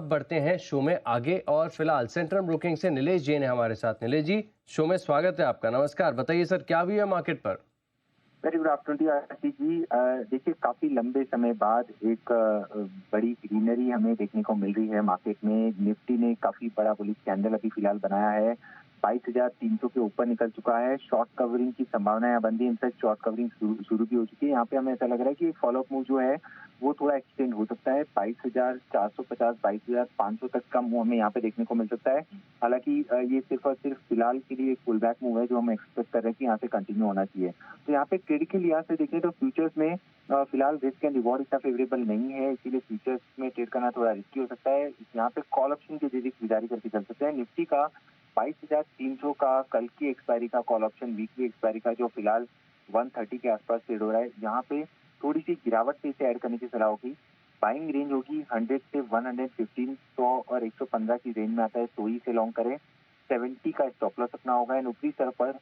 बढ़ते हैं शो में आगे और फिलहाल सेंट्रम ब्रोकिंग से नीलेश जैन है हमारे साथ। नीलेश जी, शो में स्वागत है आपका। नमस्कार, बताइए सर क्या भी है मार्केट पर। Very good afternoon Ashish ji. देखिए, काफी लंबे समय बाद एक बड़ी ग्रीनरी हमें देखने को मिल रही है मार्केट में। निफ्टी ने काफी बड़ा बुलिश कैंडल अभी फिलहाल बनाया है, 22,300 के ऊपर निकल चुका है। शॉर्ट कवरिंग की संभावना यहाँ बनती है, इनफैक्ट शॉर्ट कवरिंग शुरू भी हो चुकी है। यहाँ पे हमें ऐसा लग रहा है कि फॉलोअप मूव जो है वो थोड़ा एक्सटेंड हो सकता है। 22,450 22,500 तक का मूव हमें यहाँ पे देखने को मिल सकता है। हालांकि ये सिर्फ और सिर्फ फिलहाल के लिए एक पुल बैक मूव है जो हम एक्सपेक्ट कर रहे हैं कि यहाँ से कंटिन्यू होना चाहिए। तो यहाँ पे ट्रेड के लिहाज से देखें तो फ्यूचर्स में फिलहाल रिस्क एंड रिवॉर्ड इतना फेवरेबल नहीं है, इसीलिए फ्यूचर्स में ट्रेड करना थोड़ा रिस्की हो सकता है। यहाँ पे कॉल ऑप्शन के जरिए खरीदारी करके चल सकते हैं। निफ्टी का 22,300 का कल की एक्सपायरी का कॉल ऑप्शन, वीकली एक्सपायरी का, जो फिलहाल 130 के आसपास ट्रेड हो रहा है। यहाँ पे थोड़ी सी गिरावट से इसे ऐड करने की सलाह होगी। बाइंग रेंज होगी 100 से 115, 100 और 115 की रेंज में आता है तो ही से लॉन्ग करें। 70 का स्टॉप लॉस रखना होगा एंड ऊपरी स्तर पर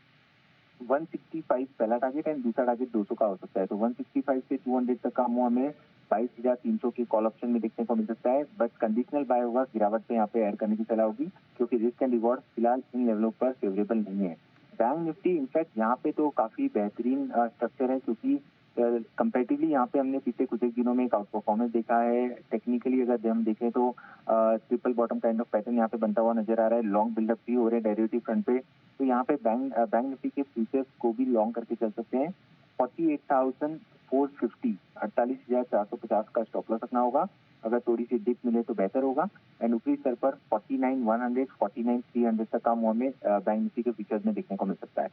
165 पहला टारगेट एंड दूसरा टारगेट 200 का हो सकता है। तो 165 से 200 तक का मूव हमें 22,300 के कॉल ऑप्शन में देखने को मिल सकता है। बट कंडीशनल बाय होगा, गिरावट पे यहाँ पे ऐड करने की सलाह होगी क्योंकि रिस्क एंड रिवॉर्ड फिलहाल इन लेवलों पर फेवरेबल नहीं है। बैंक निफ्टी इनफैक्ट यहाँ पे तो काफी बेहतरीन स्ट्रक्चर है क्योंकि कंपेरेटिवली यहाँ पे हमने पिछले कुछ एक दिनों में एक आउट परफॉर्मेंस देखा है। टेक्निकली अगर हम देखें तो triple bottom kind of pattern यहाँ पे बनता हुआ नजर आ रहा है। लॉन्ग बिल्डअप भी हो रहे हैं डेरिवेटिव फ्रंट पे। तो यहाँ पे बैंक निफ्टी के फ्यूचर्स को भी लॉन्ग करके चल सकते हैं। 48,450 48,450 का स्टॉप लॉस रखना होगा। अगर थोड़ी सी डिप मिले तो बेहतर होगा एंड ऊपरी स्तर पर 49,100 49,300 तक का मूव में बैंक निफ्टी के फ्यूचर्स में देखने को मिल सकता है।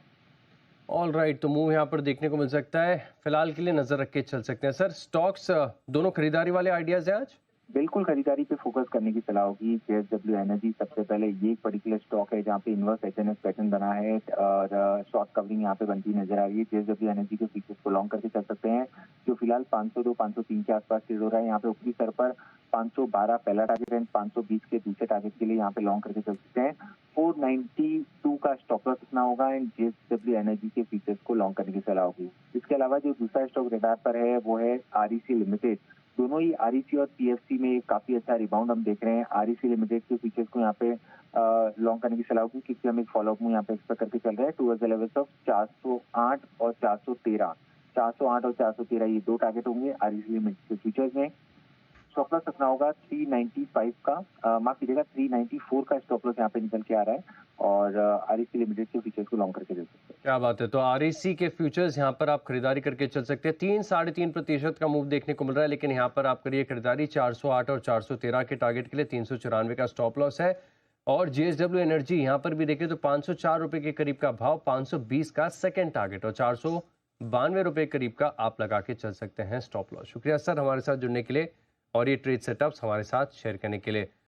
ऑल राइट, तो मूव यहाँ पर देखने को मिल सकता है। फिलहाल के लिए नजर रख के चल सकते हैं। सर स्टॉक्स दोनों खरीदारी वाले आइडियाज हैं आज। बिल्कुल खरीदारी पे फोकस करने की सलाह होगी। जेएसडब्ल्यू एनर्जी सबसे पहले, ये एक पर्टिकुलर स्टॉक है जहाँ पे इनवर्स एचएनएस पैटर्न बना है और शॉर्ट कवरिंग यहाँ पे बनती नजर आ रही है। जेएसडब्ल्यू एनर्जी के फीचर्स को लॉन्ग करके चल सकते हैं जो फिलहाल 502 503 के आसपास ट्रेड हो रहा है। यहाँ पे ऊपरी स्तर पर 512 पहला टारगेट एंड 520 के दूसरे टारगेट के लिए यहाँ पे लॉन्ग करके चल सकते हैं। 492 का स्टॉप लॉस रखना होगा एंड जेएसडब्ल्यू एनर्जी के फीचर्स को लॉन्ग करने की सलाह होगी। इसके अलावा जो दूसरा स्टॉक रडार पर है वो है आरईसी लिमिटेड। दोनों ही आरईसी और पीएफसी में काफी अच्छा रिबाउंड हम देख रहे हैं। आरईसी लिमिटेड के फीचर्स को यहाँ पे लॉन्ग करने की सलाह होगी क्योंकि हम एक फॉलोअप में यहाँ पे एक्सपेक्ट करके चल रहे हैं टूवर्ड्स द लेवल्स ऑफ 408 और 413। 408 और 413 ये दो टारगेट होंगे आरईसी लिमिटेड के फीचर्स में। स्टॉप लॉस रखना होगा 395 का, माफ कीजिएगा 394 का स्टॉप लॉस यहाँ पे निकल के आ रहा है और आरईसी लिमिटेड के फीचर्स को लॉन्ग करके दे सकते हैं। क्या बात है, तो आरईसी के फ्यूचर्स यहाँ पर आप खरीदारी करके चल सकते हैं। 3 साढ़े 3% का मूव देखने को मिल रहा है, लेकिन यहाँ पर आप करिए खरीदारी 408 और 413 के टारगेट के लिए। 394 का स्टॉप लॉस है। और जेएसडब्ल्यू एनर्जी यहाँ पर भी देखें तो 504 रुपए के करीब का भाव, 520 का सेकंड टारगेट और 492 रुपए करीब का आप लगा के चल सकते हैं स्टॉप लॉस। शुक्रिया सर हमारे साथ जुड़ने के लिए और ये ट्रेड सेटअप्स हमारे साथ शेयर करने के लिए।